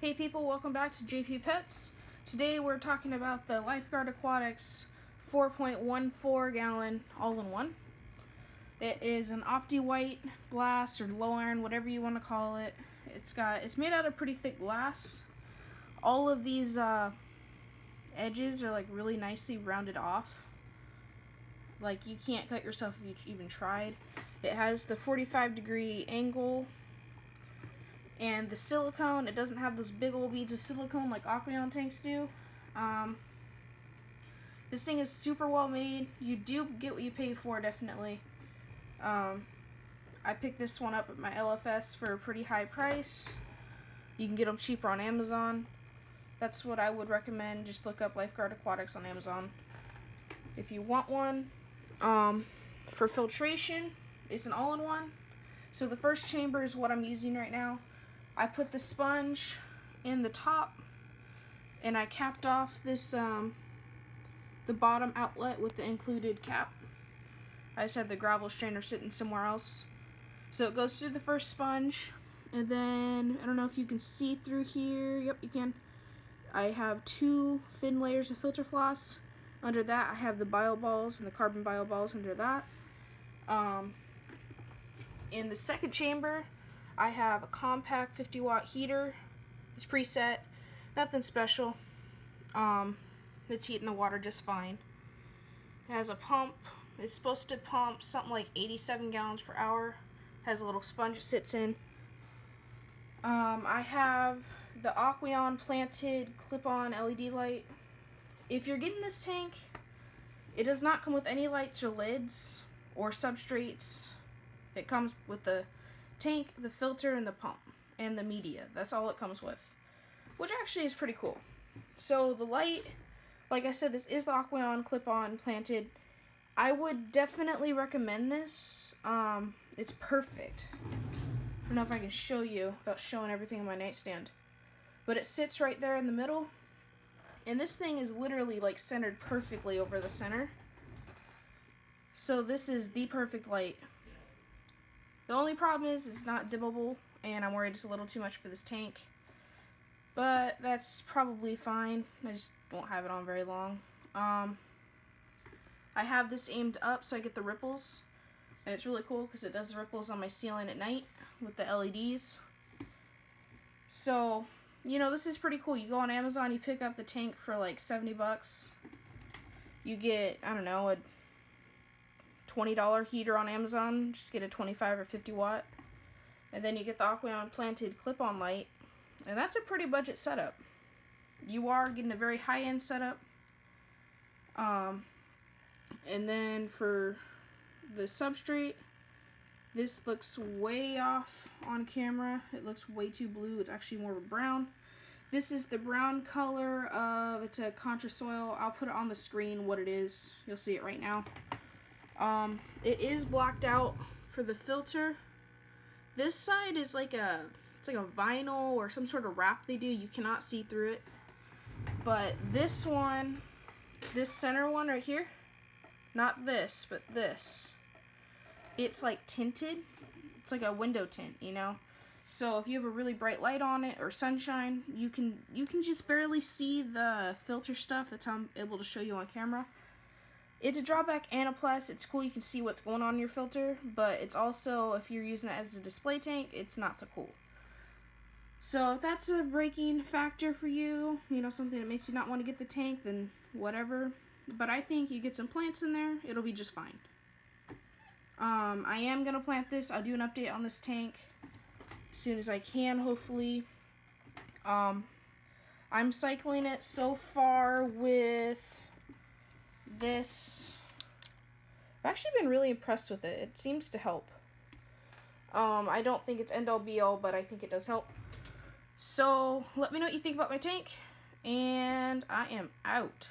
Hey people, welcome back to JP Pets. Today we're talking about the Lifegard Aquatics 4.14 gallon all-in-one. It is an opti-white glass or low iron, whatever you want to call it. It's made out of pretty thick glass. All of these edges are like really nicely rounded off. Like you can't cut yourself if you even tried. It has the 45-degree angle. And the silicone, it doesn't have those big old beads of silicone like aquarium tanks do. This thing is super well made. You do get what you pay for, definitely. I picked this one up at my LFS for a pretty high price. You can get them cheaper on Amazon. That's what I would recommend. Just look up Lifegard Aquatics on Amazon if you want one. For filtration, it's an all-in-one. So the first chamber is what I'm using right now. I put the sponge in the top, and I capped off this the bottom outlet with the included cap. I just had the gravel strainer sitting somewhere else. So it goes through the first sponge, and then, I don't know if you can see through here. Yep, you can. I have two thin layers of filter floss. Under that, I have the bio balls and the carbon bio balls under that. In the second chamber, I have a compact 50-watt heater. It's preset, nothing special. It's heating the water just fine. It has a pump. It's supposed to pump something like 87 gallons per hour. Has a little sponge it sits in. I have the Aqueon planted clip-on LED light. If you're getting this tank, it does not come with any lights or lids or substrates. It comes with the tank, the filter, and the pump, and the media. That's all it comes with, which actually is pretty cool. So the light, like I said, this is the Aqueon clip-on planted. I would definitely recommend this. It's perfect. I don't know if I can show you without showing everything on my nightstand, but it sits right there in the middle, and this thing is literally like centered perfectly over the center. So this is the perfect light. The only problem is it's not dimmable, and I'm worried it's a little too much for this tank. But that's probably fine. I just won't have it on very long. I have this aimed up so I get the ripples. And it's really cool because it does the ripples on my ceiling at night with the LEDs. So, you know, this is pretty cool. You go on Amazon, you pick up the tank for like 70 bucks. You get, I don't know, a $20 heater on Amazon. Just get a 25 or 50 watt. And then you get the Aqueon planted clip-on light. And that's a pretty budget setup. You are getting a very high-end setup. And then for the substrate, this looks way off on camera. It looks way too blue. It's actually more of a brown. This is the brown color of, it's a contra soil. I'll put it on the screen what it is. You'll see it right now. It is blacked out for the filter. This side is like it's like a vinyl or some sort of wrap they do. You cannot see through it. But this one, this center one right here, not this, but this, it's like tinted. It's like a window tint, you know? So if you have a really bright light on it or sunshine, you can just barely see the filter stuff. That's how I'm able to show you on camera. It's a drawback and a plus. It's cool, you can see what's going on in your filter, but it's also, if you're using it as a display tank, it's not so cool. So if that's a breaking factor for you, you know, something that makes you not want to get the tank, then whatever. But I think you get some plants in there, it'll be just fine. I am going to plant this. I'll do an update on this tank as soon as I can, hopefully. I'm cycling it so far with this. I've actually been really impressed with it. It seems to help. I don't think it's end all be all, but I think it does help. So let me know what you think about my tank, and I am out.